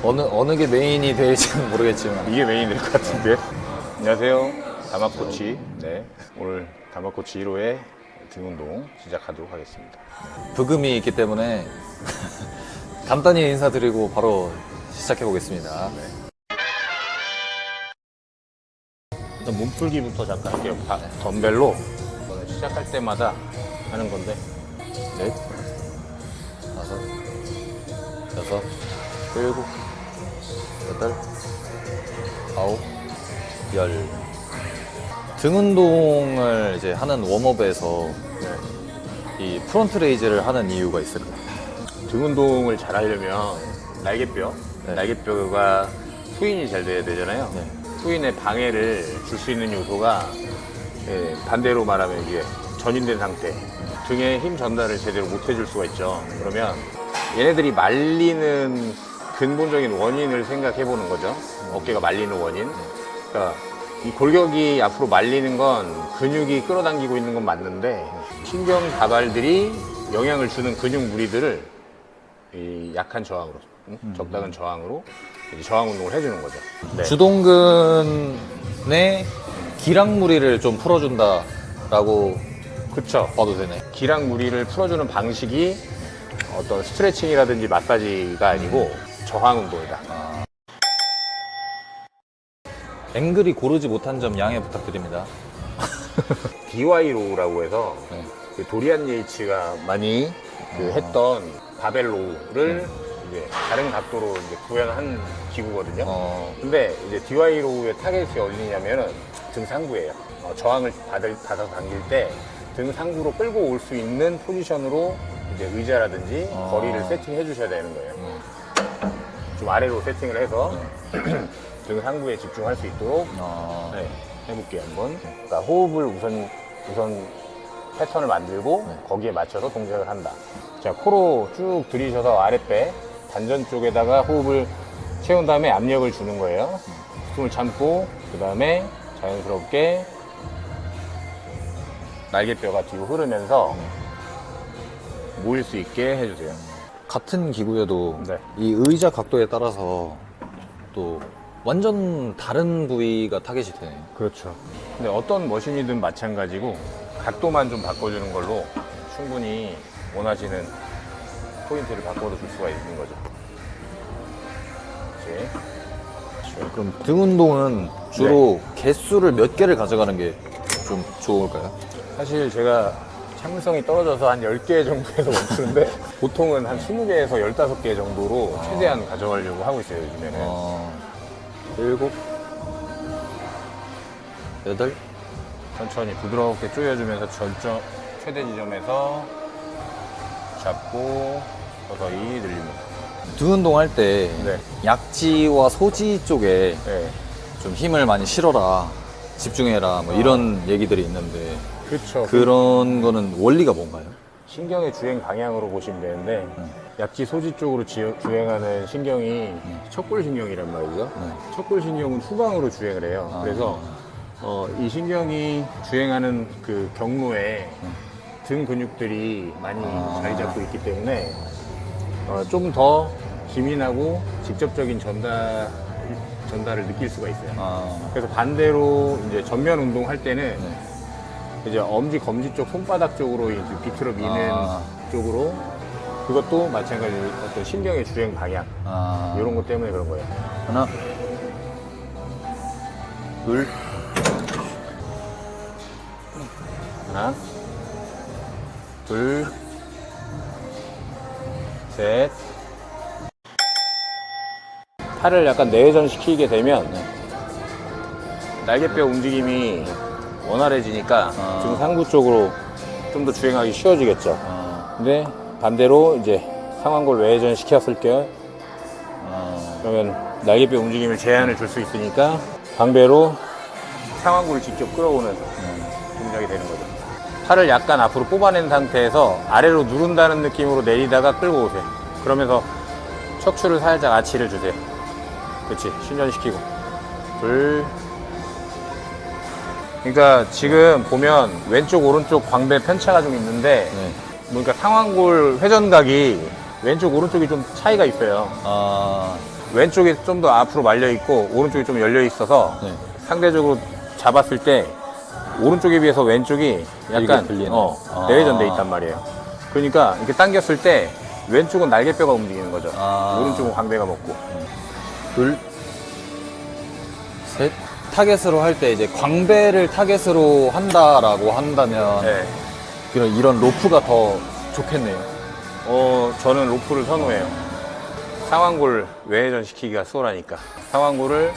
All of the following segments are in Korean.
어느 게 메인이 될지는 모르겠지만 이게 메인이 될 것 같은데. 안녕하세요. 다마코치. 네. 오늘 다마코치 1호의 등 운동 시작하도록 하겠습니다. 부금이 있기 때문에 간단히 인사드리고 바로 시작해 보겠습니다. 일단 몸풀기부터 잠깐 할게요. 덤벨로 이거는 시작할 때마다 하는 건데. 넷, 다섯, 여섯, 일곱, 여덟, 아홉, 열. 등 운동을 이제 하는 웜업에서 이 프론트 레이즈를 하는 이유가 있을까요? 등 운동을 잘 하려면 날개뼈, 네. 날개뼈가 후인이 잘 돼야 되잖아요. 네. 후인의 방해를 줄 수 있는 요소가 반대로 말하면 이게 전인된 상태, 등에 힘 전달을 제대로 못 해줄 수가 있죠. 그러면 얘네들이 말리는 근본적인 원인을 생각해 보는 거죠. 어깨가 말리는 원인. 그러니까 이 골격이 앞으로 말리는 건 근육이 끌어당기고 있는 건 맞는데 신경 다발들이 영향을 주는 근육 무리들을 이 약한 저항으로, 적당한 저항으로 이제 저항 운동을 해주는 거죠. 네. 주동근의 기랑 무리를 좀 풀어준다라고 그쵸. 봐도 되네. 기랑 무리를 풀어주는 방식이 어떤 스트레칭이라든지 마사지가 아니고 저항 운동이다. 앵글이 고르지 못한 점 양해 부탁드립니다. DY로우라고 해서 네. 그 도리안 예이츠가 많이 했던 바벨로우를 이제 다른 각도로 이제 구현한 기구거든요. 근데 이제 DY로우의 타겟이 어디냐면은 등 상부예요. 저항을 받아서 당길 때 등 상부로 끌고 올 수 있는 포지션으로 이제 의자라든지 거리를 세팅해 주셔야 되는 거예요. 좀 아래로 세팅을 해서 등 상부에 집중할 수 있도록 네, 해볼게요 한번. 그러니까 호흡을 우선 패턴을 만들고 거기에 맞춰서 동작을 한다. 자, 코로 쭉 들이셔서 아랫배 단전 쪽에다가 호흡을 채운 다음에 압력을 주는 거예요. 숨을 참고 그 다음에 자연스럽게 날개뼈가 뒤로 흐르면서 모일 수 있게 해주세요. 같은 기구여도 네. 이 의자 각도에 따라서 또 완전 다른 부위가 타겟이 되네. 그렇죠. 근데 어떤 머신이든 마찬가지고 각도만 좀 바꿔주는 걸로 충분히 원하시는 포인트를 바꿔줄 수가 있는 거죠. 그렇지. 그럼 등 운동은 주로 개수를 몇 개를 가져가는 게 좀 좋을까요? 사실 제가 창의성이 떨어져서 한 10개 정도에서 멈추는데 보통은 한 20개에서 15개 정도로 최대한 가져가려고 하고 있어요, 요즘에는. 일곱, 여덟, 천천히 부드럽게 조여주면서 최대 지점에서 잡고 서서히 늘립니다. 등 운동할 때 네. 약지와 소지 쪽에 네. 좀 힘을 많이 실어라, 집중해라, 뭐 이런 얘기들이 있는데 그렇죠. 그런 거는 원리가 뭔가요? 신경의 주행 방향으로 보시면 되는데 약지 소지 쪽으로 주행하는 신경이 척골신경이란 말이죠. 척골신경은 후방으로 주행을 해요. 그래서 이 신경이 주행하는 그 경로에 등 근육들이 많이 자리 잡고 있기 때문에 좀 더 기민하고 직접적인 전달을 느낄 수가 있어요. 그래서 반대로 이제 전면 운동할 때는 이제 엄지, 검지 쪽, 손바닥 쪽으로 이제 비틀어 미는 쪽으로 그것도 마찬가지로 어떤 신경의 주행 방향 이런 것 때문에 그런 거예요. 하나, 둘, 하나, 둘, 셋. 팔을 약간 내회전 시키게 되면 날개뼈 움직임이 원활해지니까 등 상부 쪽으로 좀 더 주행하기 쉬워지겠죠. 근데 반대로 이제 상완골 외회전 시켰을 때 그러면 날개뼈 움직임을 제한을 줄 수 있으니까 방배로 상완골을 직접 끌어오는 동작이 되는 거죠. 팔을 약간 앞으로 뽑아낸 상태에서 아래로 누른다는 느낌으로 내리다가 끌고 오세요. 그러면서 척추를 살짝 아치를 주세요. 그렇지. 신전시키고. 둘. 그러니까 지금 보면 왼쪽 오른쪽 광배 편차가 좀 있는데 그러니까 상완골 회전각이 왼쪽 오른쪽이 좀 차이가 있어요. 왼쪽이 좀 더 앞으로 말려 있고 오른쪽이 좀 열려 있어서 네. 상대적으로 잡았을 때 오른쪽에 비해서 왼쪽이 약간 들리네. 내외전돼 있단 말이에요. 그러니까 이렇게 당겼을 때 왼쪽은 날개뼈가 움직이는 거죠. 오른쪽은 광배가 먹고. 둘, 셋. 타겟으로 할 때 이제 광배를 타겟으로 한다라고 한다면 네. 이런 로프가 더 좋겠네요. 저는 로프를 선호해요. 상완골 외회전 시키기가 수월하니까. 상완골을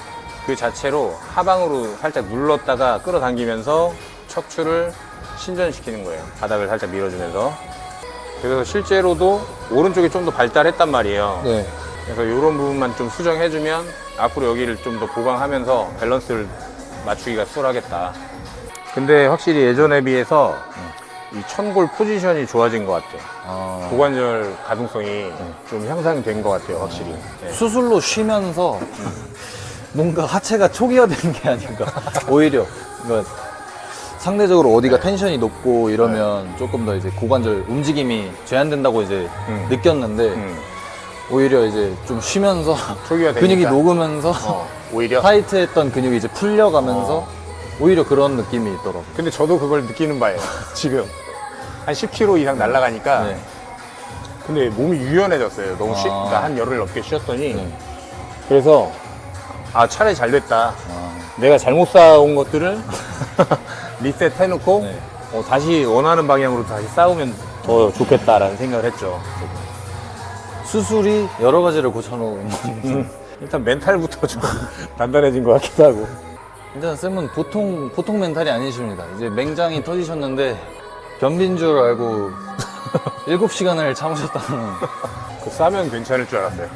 그 자체로 하방으로 살짝 눌렀다가 끌어당기면서 척추를 신전시키는 거예요. 바닥을 살짝 밀어주면서. 그래서 실제로도 오른쪽이 좀 더 발달했단 말이에요. 네. 그래서 이런 부분만 좀 수정해주면 앞으로 여기를 좀 더 보강하면서 밸런스를 맞추기가 수월하겠다. 근데 확실히 예전에 비해서 이 천골 포지션이 좋아진 것 같아요. 고관절 가동성이 좀 향상된 것 같아요, 확실히. 네. 수술로 쉬면서 뭔가 하체가 초기화된 게 아닌가. 오히려 그러니까 상대적으로 어디가 텐션이 높고 이러면 조금 더 이제 고관절 움직임이 제한된다고 이제 느꼈는데 오히려 이제 좀 쉬면서 초기화되니까. 근육이 녹으면서 오히려. 타이트했던 근육이 이제 풀려가면서 오히려 그런 느낌이 있더라고요. 근데 저도 그걸 느끼는 바예요. 지금 한 10kg 이상 날아가니까. 네. 근데 몸이 유연해졌어요. 너무 그러니까 한 열흘 넘게 쉬었더니. 네. 그래서 차라리 잘 됐다. 내가 잘못 쌓아온 것들을 리셋 해놓고 네. 다시 원하는 방향으로 다시 쌓으면 더 좋겠다라는 생각을 했죠. 수술이 여러 가지를 고쳐놓은 일단 멘탈부터 좀 단단해진 것 같기도 하고. 일단 쌤은 보통 멘탈이 아니십니다. 이제 맹장이 터지셨는데 변비인 줄 알고 7시간을 참으셨다는. 그 싸면 괜찮을 줄 알았어요.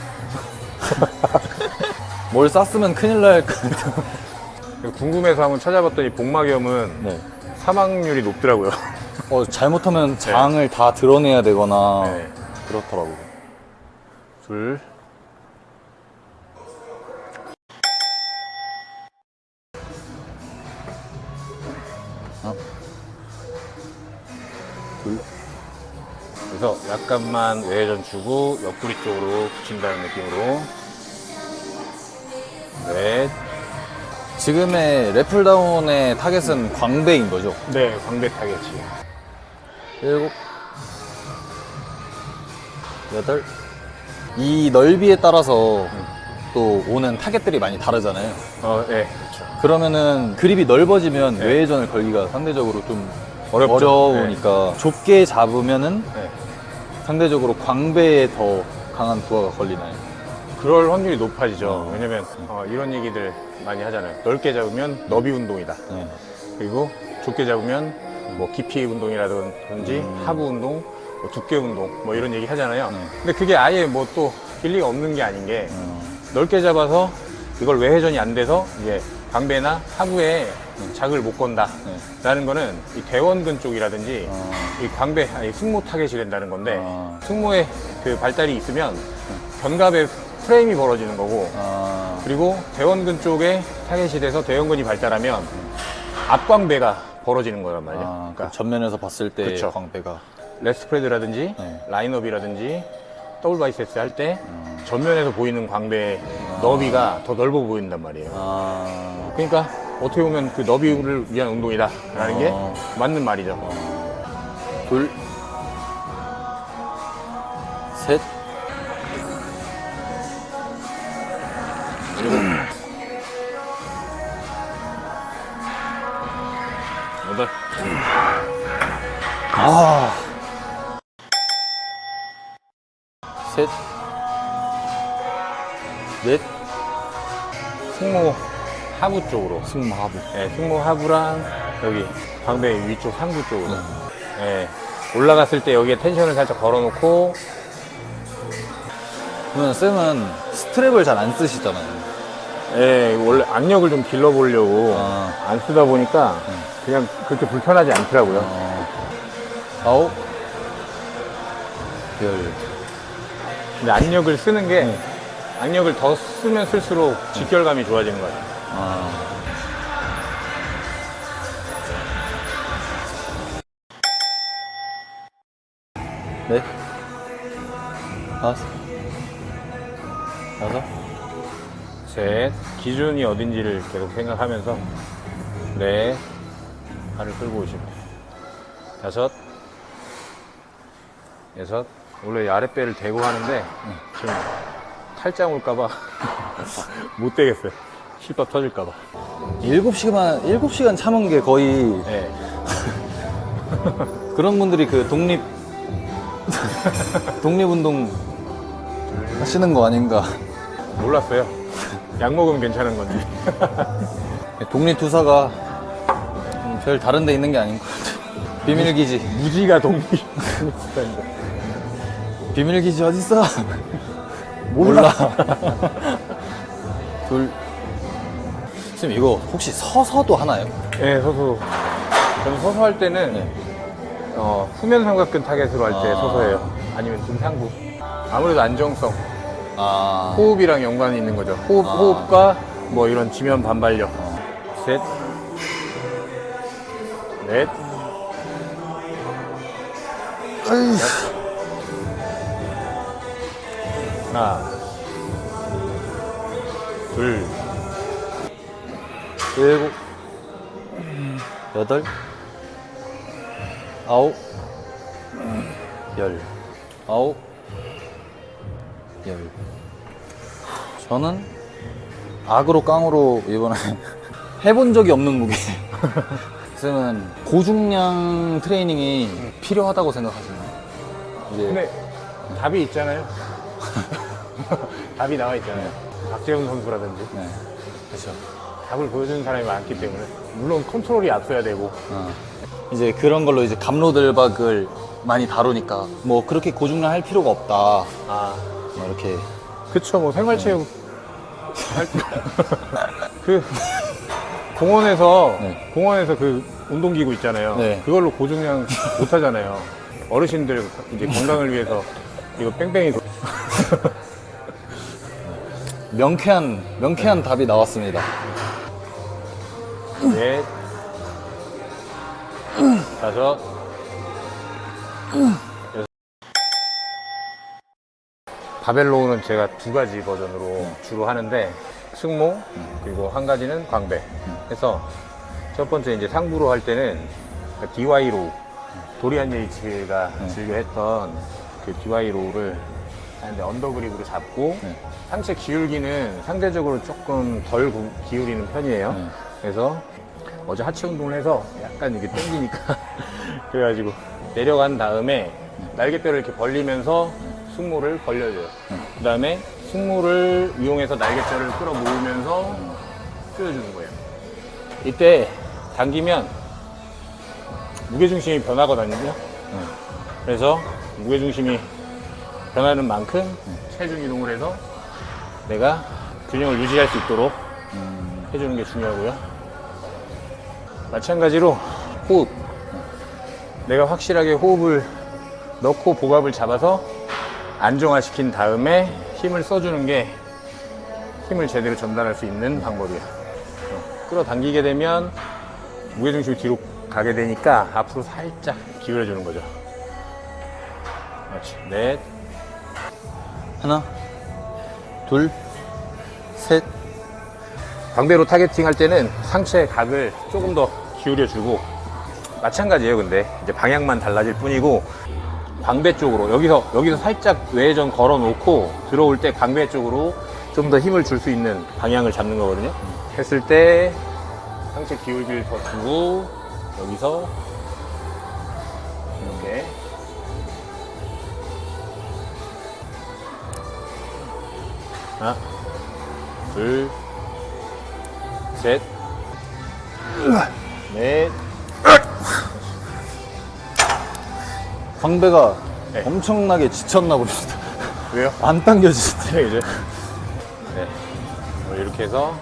뭘 쌌으면 큰일 날 것 같아요. 궁금해서 한번 찾아봤더니 복막염은 네. 사망률이 높더라고요. 잘못하면 장을 다 드러내야 되거나 네. 그렇더라고요. 둘. 둘. 그래서 약간만 외회전 주고 옆구리 쪽으로 붙인다는 느낌으로. 넷. 지금의 래플다운의 타겟은 광배인 거죠? 네, 광배 타겟이에요. 7, 8. 이 넓이에 따라서 또 오는 타겟들이 많이 다르잖아요. 네, 그렇죠. 그러면은 그립이 넓어지면 네. 외회전을 걸기가 상대적으로 좀 어렵죠. 어려우니까 좁게 잡으면은 네. 상대적으로 광배에 더 강한 부하가 걸리나요? 그럴 확률이 높아지죠. 왜냐면 이런 얘기들 많이 하잖아요. 넓게 잡으면 너비 운동이다. 네. 그리고 좁게 잡으면 뭐 깊이 운동이라든지 하부 운동, 뭐 두께 운동 뭐 이런 얘기 하잖아요. 근데 그게 아예 뭐 또 일리가 없는 게 아닌 게 넓게 잡아서 이걸 외회전이 안 돼서 이제 광배나 하부에 작을 못 건다 라는 거는 이 대원근 쪽이라든지 이 광배, 아니 승모 타겟이 된다는 건데 승모에 그 발달이 있으면 견갑에 프레임이 벌어지는 거고 그리고 대원근 쪽에 타겟이 돼서 대원근이 발달하면 앞광배가 벌어지는 거란 말이에요. 그러니까 전면에서 봤을 때 그쵸. 광배가 레스프레드라든지 네. 라인업이라든지 더블 바이세스 할 때 전면에서 보이는 광배 너비가 더 넓어 보인단 말이에요. 그러니까 어떻게 보면 그 너비를 위한 운동이다 라는 게 맞는 말이죠. 둘, 셋, 여덟. 셋, 넷, 승모 하부 쪽으로. 승모 하부. 네, 승모 하부랑 여기 광배 위쪽 상부 쪽으로. 네, 올라갔을 때 여기에 텐션을 살짝 걸어놓고. 그러면 쌤은 스트랩을 잘 안 쓰시잖아요. 네, 원래 악력을 좀 길러보려고 안 쓰다 보니까 그냥 그렇게 불편하지 않더라고요. 9, 10. 근데 악력을 쓰는 게 악력을 더 쓰면 쓸수록 직결감이 좋아지는 것 같아요. 넷, 다섯, 여섯, 셋. 기준이 어딘지를 계속 생각하면서 넷. 팔을 끌고 오시면 돼요. 다섯. 여섯. 원래 이 아랫배를 대고 하는데 지금 탈장 올까봐 못 되겠어요. 실밥 터질까봐. 7시간 참은 게 거의 네. 그런 분들이 그 독립운동 하시는 거 아닌가. 몰랐어요. 약 먹으면 괜찮은 건지. 독립투사가 별 다른 데 있는 게 아닌 것 같아요. 비밀기지. 무지가 독립. 비밀기지 어딨어? 몰라. 둘. 선생님 이거 혹시 서서도 하나요? 네, 서서. 저는 서서 할 때는 후면 삼각근 타겟으로 할 때 서서예요. 아니면 등상부. 아무래도 안정성, 아. 호흡이랑 연관이 있는 거죠. 호흡과 뭐 이런 지면 반발력. 셋, 넷, 하나, 둘, 일곱, 여덟, 아홉, 열, 아홉, 열. 저는 악으로 깡으로 이번에 해본 적이 없는 무게. 쌤은 고중량 트레이닝이 필요하다고 생각하시나요? 이제 근데 답이 있잖아요. 답이 나와 있잖아요. 박재훈 선수라든지 네, 그렇죠. 답을 보여주는 사람이 많기 때문에 물론 컨트롤이 앞서야 되고 이제 그런 걸로 이제 감로들박을 많이 다루니까 뭐 그렇게 고중량 할 필요가 없다. 뭐 이렇게 그쵸 뭐 생활체육 그 공원에서 네. 그 운동기구 있잖아요. 네. 그걸로 고중량 못 하잖아요. 어르신들 이제 건강을 위해서 이거 뺑뺑이 명쾌한 답이 나왔습니다. 넷, 다섯, 여섯. 바벨로우는 제가 두 가지 버전으로 주로 하는데 승모 그리고 한 가지는 광배 해서 첫 번째 이제 상부로 할 때는 DY 로우 도리안 예이츠가 즐겨 했던 그 DY 로우를 하는데 언더그립으로 잡고 네. 상체 기울기는 상대적으로 조금 덜 기울이는 편이에요. 네. 그래서 어제 하체 운동을 해서 약간 이게 땡기니까 그래가지고 내려간 다음에 날개뼈를 이렇게 벌리면서 승모를 벌려줘요. 그 다음에 승모를 이용해서 날개뼈를 끌어모으면서 조여주는 거예요. 이때 당기면 무게중심이 변하거든요. 그래서 무게중심이 변하는 만큼 체중 이동을 해서 내가 균형을 유지할 수 있도록 해주는 게 중요하고요. 마찬가지로 호흡. 내가 확실하게 호흡을 넣고 복압을 잡아서 안정화시킨 다음에 힘을 써주는 게 힘을 제대로 전달할 수 있는 방법이에요. 끌어당기게 되면 무게중심이 뒤로 가게 되니까 앞으로 살짝 기울여주는 거죠. 그렇지. 넷, 하나, 둘, 셋. 광배로 타겟팅 할 때는 상체 각을 조금 더 기울여주고 마찬가지예요. 근데 이제 방향만 달라질 뿐이고 광배 쪽으로 여기서 살짝 외전 걸어 놓고 들어올 때 광배 쪽으로 좀 더 힘을 줄 수 있는 방향을 잡는 거거든요. 했을 때 상체 기울기를 더 주고 여기서 이렇게 하나, 둘, 셋, 넷. 광배가 네. 엄청나게 지쳤나 봅니다. 왜요? 안 당겨지시더라고요. 이제 네. 이렇게 해서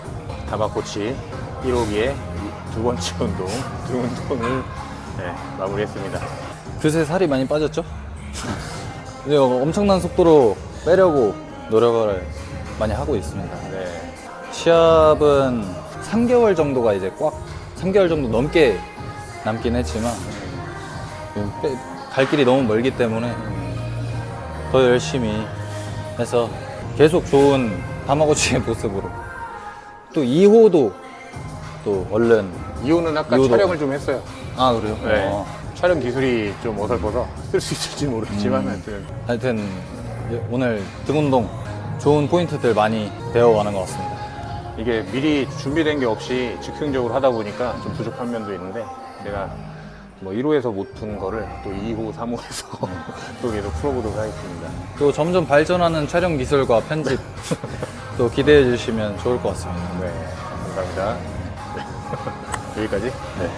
다마코치 1호기의 두 번째 운동, 등 운동을 마무리했습니다. 그새 살이 많이 빠졌죠? 근데 엄청난 속도로 빼려고 노력을 많이 하고 있습니다. 네. 시합은 3개월 정도가 이제 3개월 정도 넘게 남긴 했지만 갈 길이 너무 멀기 때문에 더 열심히 해서 계속 좋은 다마고치의 모습으로 또 2호도 또 얼른 2호는 아까 2호도. 촬영을 좀 했어요. 아 그래요? 네. 촬영 기술이 좀 어설퍼서 쓸 수 있을지 모르겠지만 하여튼 오늘 등운동 좋은 포인트들 많이 배워가는 것 같습니다. 이게 미리 준비된 게 없이 즉흥적으로 하다 보니까 좀 부족한 면도 있는데 내가 뭐 1호에서 못 푼 거를 또 2호, 3호에서 또 계속 풀어보도록 하겠습니다. 또 점점 발전하는 촬영 기술과 편집 또 기대해 주시면 좋을 것 같습니다. 네, 감사합니다. 여기까지? 네.